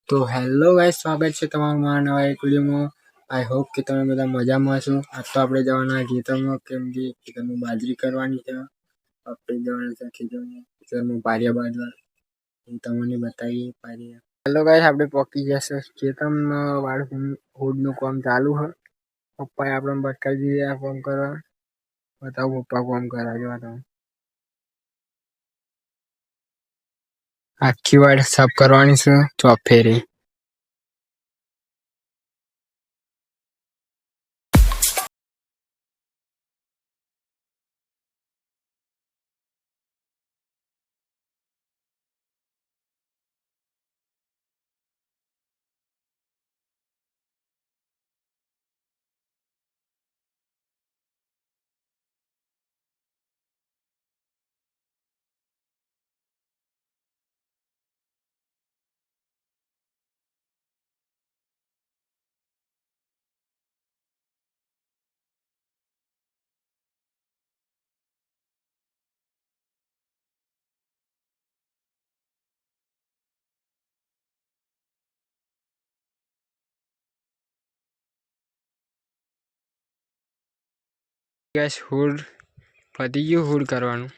તો hello guys, સ્વાગત છે તમારું મારા નવા એક વિડીયોમાં. આઈ હોપ કે તમે બધા મજામાં હશો. આજ તો આપણે જવાના ખેતરમાં, કેમ કે ખેતરમાં બાજરી કરવાની છે. આપણે જવાના છે ખેતરમાં પારિયા બાજવા. હું તમને બતાવી પારિયા. હેલો ગાઈસ, આપણે પહોંચી જશે ખેતરમાં. હોડનું કામ ચાલુ છે. પપ્પાએ આપણે બતાવી દીધી આ કામ કરવા. બતાવો પપ્પા કામ કરાવ્યો તમે. આખી વાડ સાફ કરવાની છે ચોફેરી. ગેસ હુડ પતી ગયું. હુડ કરવાનું